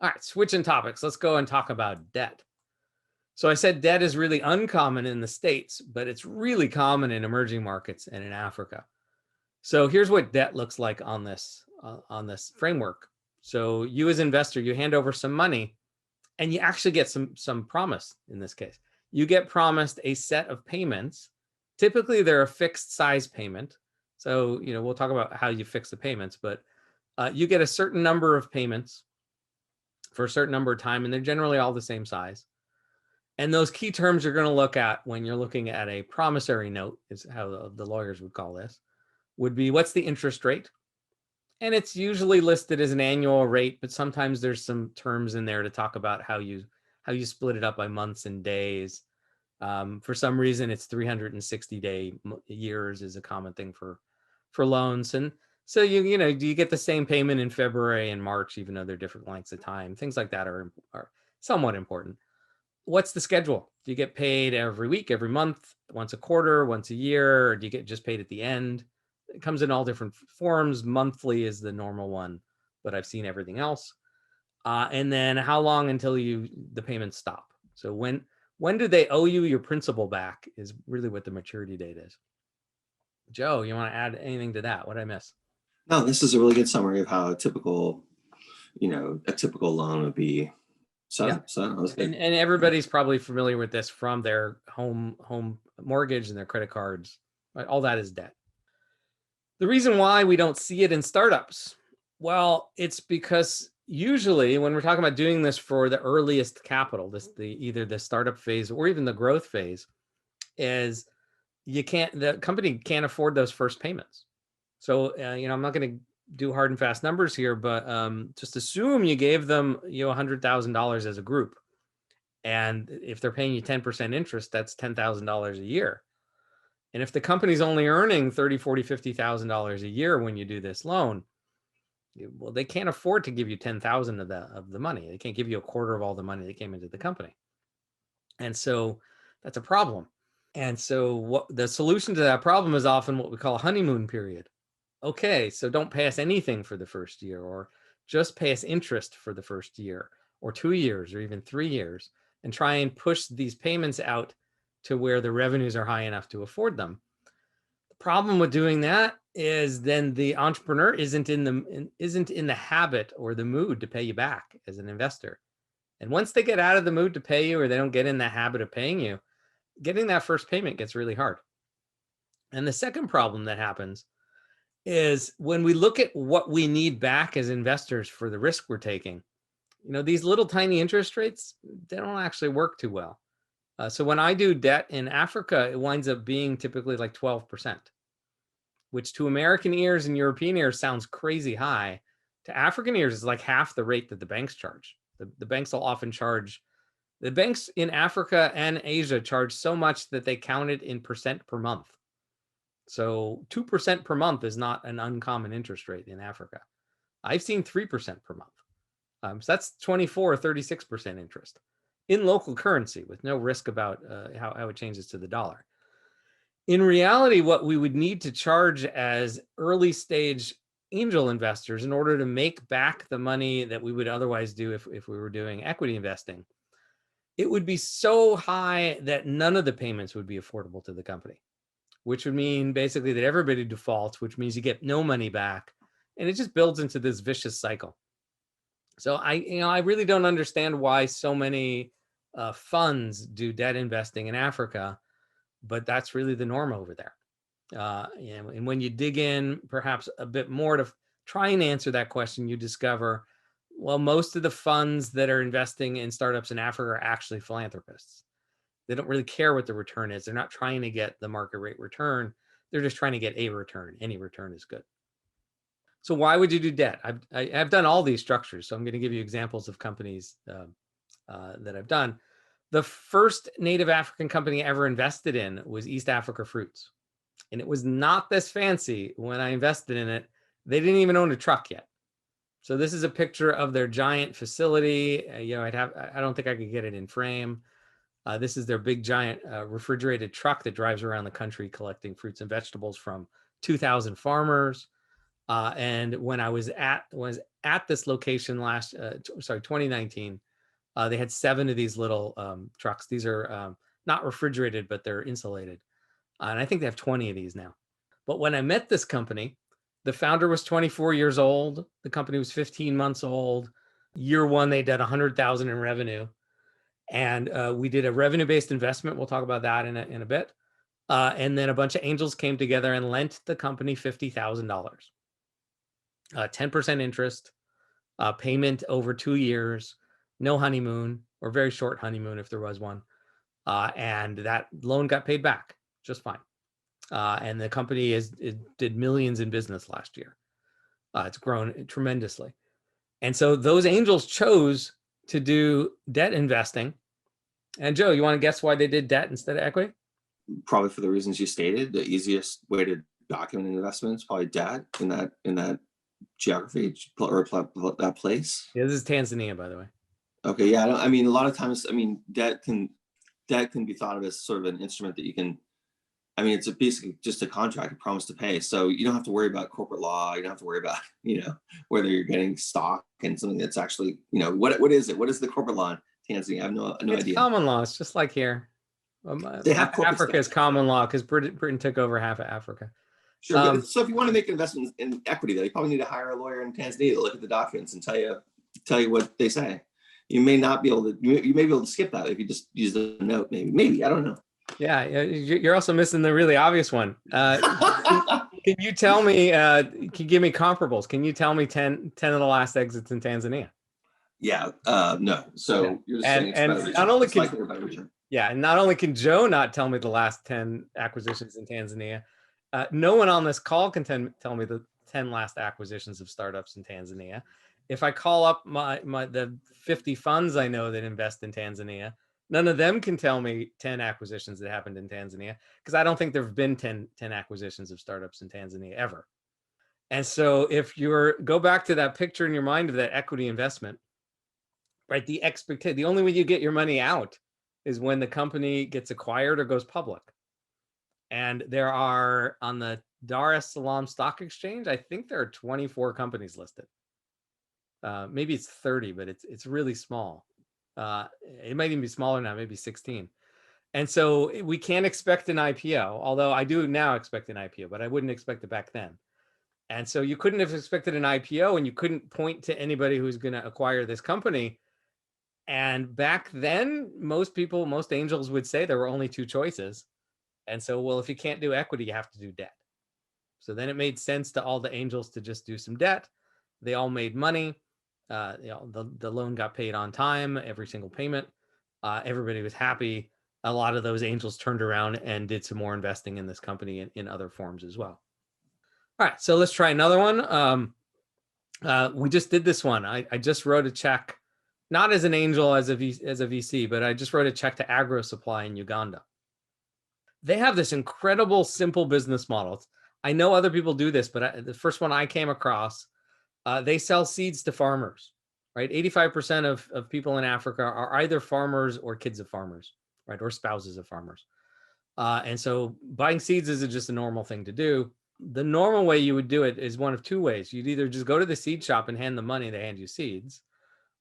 All right, switching topics. Let's go and talk about debt. So I said debt is really uncommon in the States, but it's really common in emerging markets and in Africa. So here's what debt looks like on this framework. So you as an investor, you hand over some money and you actually get some promise in this case. You get promised a set of payments. Typically, they're a fixed size payment. So, we'll talk about how you fix the payments, but you get a certain number of payments for a certain number of time, and they're generally all the same size. And those key terms you're going to look at when you're looking at a promissory note, is how the lawyers would call this, would be what's the interest rate? And it's usually listed as an annual rate, but sometimes there's some terms in there to talk about how you split it up by months and days. For some reason, it's 360-day years is a common thing for loans. And so do you get the same payment in February and March, even though they're different lengths of time? Things like that are somewhat important. What's the schedule? Do you get paid every week, every month, once a quarter, once a year, or do you get just paid at the end? It comes in all different forms. Monthly is the normal one, but I've seen everything else. And then how long until the payments stop? So when do they owe you your principal back is really what the maturity date is. Joe, you want to add anything to that? What did I miss? No, this is a really good summary of how a typical loan would be set Yeah. up. So that was good. And everybody's probably familiar with this from their home mortgage and their credit cards. Right? All that is debt. The reason why we don't see it in startups, well, it's because usually when we're talking about doing this for the earliest capital, either the startup phase or even the growth phase, is the company can't afford those first payments. So I'm not going to do hard and fast numbers here, but just assume you gave them $100,000 as a group, and if they're paying you 10% interest, that's $10,000 a year. And if the company's only earning $30,000, $40,000, $50,000 a year when you do this loan, well, they can't afford to give you 10,000 of the money. They can't give you a quarter of all the money that came into the company. And so that's a problem. And so what the solution to that problem is often what we call a honeymoon period. Okay, so don't pay us anything for the first year, or just pay us interest for the first year or 2 years or even 3 years, and try and push these payments out to where the revenues are high enough to afford them. The problem with doing that is then the entrepreneur isn't in the habit or the mood to pay you back as an investor. And once they get out of the mood to pay you, or they don't get in the habit of paying you, getting that first payment gets really hard. And the second problem that happens is when we look at what we need back as investors for the risk we're taking, these little tiny interest rates, they don't actually work too well. So when I do debt in Africa, it winds up being typically like 12%, which to American ears and European ears sounds crazy high. To African ears, it's like half the rate that the banks charge. The banks will often charge, the banks in Africa and Asia charge so much that they count it in percent per month. So 2% per month is not an uncommon interest rate in Africa. I've seen 3% per month. So that's 24 or 36% interest in local currency with no risk about how it changes to the dollar. In reality, what we would need to charge as early stage angel investors in order to make back the money that we would otherwise do if we were doing equity investing, it would be so high that none of the payments would be affordable to the company, which would mean basically that everybody defaults, which means you get no money back. And it just builds into this vicious cycle. So I really don't understand why so many funds do debt investing in Africa, but that's really the norm over there. And when you dig in perhaps a bit more to try and answer that question, you discover, well, most of the funds that are investing in startups in Africa are actually philanthropists. They don't really care what the return is. They're not trying to get the market rate return. They're just trying to get a return. Any return is good. So why would you do debt? I've done all these structures. So I'm going to give you examples of companies that I've done. The first native African company I ever invested in was East Africa Fruits. And it was not this fancy when I invested in it. They didn't even own a truck yet. So this is a picture of their giant facility. I don't think I could get it in frame. This is their big giant refrigerated truck that drives around the country collecting fruits and vegetables from 2,000 farmers. And when I was at this location 2019, they had 7 of these little trucks. These are not refrigerated, but they're insulated. And I think they have 20 of these now. But when I met this company, the founder was 24 years old. The company was 15 months old. Year 1, they did 100,000 in revenue. And we did a revenue-based investment. We'll talk about that in a bit. And then a bunch of angels came together and lent the company $50,000. 10% interest, payment over 2 years, no honeymoon, or very short honeymoon if there was one. And that loan got paid back just fine. And the company did millions in business last year. It's grown tremendously. And so those angels chose to do debt investing. And Joe, you want to guess why they did debt instead of equity? Probably for the reasons you stated. The easiest way to document an investment is probably debt in that geography or that place. Yeah, this is Tanzania, by the way. Okay, yeah. I mean, a lot of times, I mean, debt can be thought of as sort of an instrument that you can. I mean, it's basically just a contract, a promise to pay. So you don't have to worry about corporate law. You don't have to worry about, whether you're getting stock and something that's actually, what is it? What is the corporate law in Tanzania? I have no It's idea. Common law. It's just like here. Half Africa is common law because Britain took over half of Africa. Sure. So if you want to make an investment in equity, though, you probably need to hire a lawyer in Tanzania to look at the documents and tell you what they say. You may not be able to. You may be able to skip that if you just use the note. Maybe I don't know. Yeah, you're also missing the really obvious one. Can you tell me? Can you give me comparables? Can you tell me 10 of the last exits in Tanzania? Yeah. No. So you're just saying it's not only and not only can Joe not tell me the last 10 acquisitions in Tanzania, no one on this call can tell me the 10 last acquisitions of startups in Tanzania. If I call up the 50 funds I know that invest in Tanzania, none of them can tell me 10 acquisitions that happened in Tanzania, because I don't think there have been 10 acquisitions of startups in Tanzania ever. And so if go back to that picture in your mind of that equity investment, right? The only way you get your money out is when the company gets acquired or goes public. And there are, on the Dar es Salaam Stock Exchange, I think there are 24 companies listed. Maybe it's 30, but it's really small. It might even be smaller now, maybe 16. And so we can't expect an IPO, although I do now expect an IPO, but I wouldn't expect it back then. And so you couldn't have expected an IPO, and you couldn't point to anybody who's going to acquire this company. And back then, most angels would say there were only 2 choices. And so, well, if you can't do equity, you have to do debt. So then it made sense to all the angels to just do some debt. They all made money. The loan got paid on time, every single payment. Everybody was happy. A lot of those angels turned around and did some more investing in this company in other forms as well. All right, so let's try another one. We just did this one. I just wrote a check, not as an angel, as a VC, but I just wrote a check to Agro Supply in Uganda. They have this incredible, simple business model. I know other people do this, but the first one I came across, they sell seeds to farmers, right? 85% of people in Africa are either farmers or kids of farmers, right? Or spouses of farmers. And so buying seeds isn't just a normal thing to do. The normal way you would do it is one of 2 ways. You'd either just go to the seed shop and hand them money, they hand you seeds,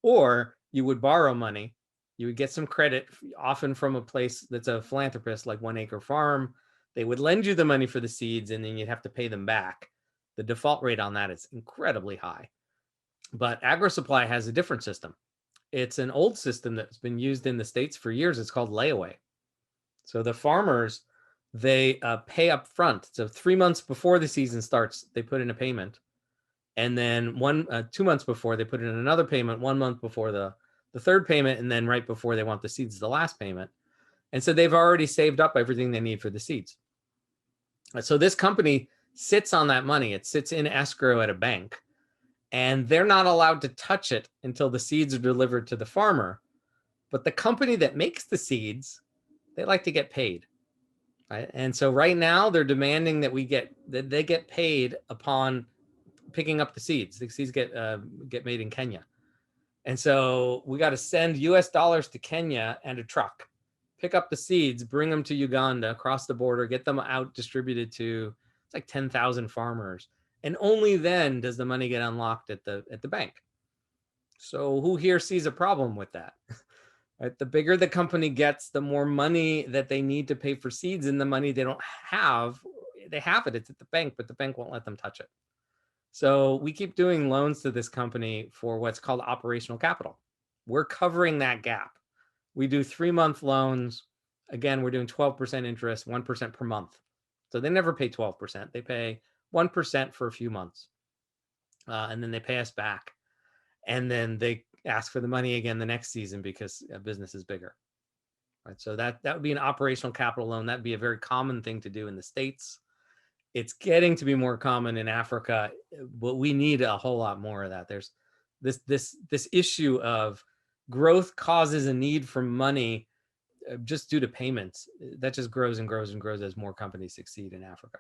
or you would borrow money. You would get some credit, often from a place that's a philanthropist, like 1 Acre Farm. They would lend you the money for the seeds, and then you'd have to pay them back. The default rate on that is incredibly high. But AgroSupply has a different system. It's an old system that's been used in the States for years. It's called layaway. So the farmers, they pay up front. So 3 months before the season starts, they put in a payment. And then 2 months before, they put in another payment, 1 month before the third payment, and then right before they want the seeds, the last payment. And so they've already saved up everything they need for the seeds. So this company sits on that money. It sits in escrow at a bank, and they're not allowed to touch it until the seeds are delivered to the farmer. But the company that makes the seeds, they like to get paid. Right? And so right now they're demanding that they get paid upon picking up the seeds. The seeds get made in Kenya. And so we got to send US dollars to Kenya and a truck, pick up the seeds, bring them to Uganda, across the border, get them out distributed to, it's like 10,000 farmers. And only then does the money get unlocked at the bank. So who here sees a problem with that? Right? The bigger the company gets, the more money that they need to pay for seeds, and the money they don't have, they have it, it's at the bank, but the bank won't let them touch it. So we keep doing loans to this company for what's called operational capital. We're covering that gap. We do 3-month loans. Again, we're doing 12% interest, 1% per month. So they never pay 12%. They pay 1% for a few months. And then they pay us back. And then they ask for the money again the next season because a business is bigger. Right? So that would be an operational capital loan. That'd be a very common thing to do in the States. It's getting to be more common in Africa, but we need a whole lot more of that. There's this issue of growth causes a need for money just due to payments. That just grows and grows and grows as more companies succeed in Africa.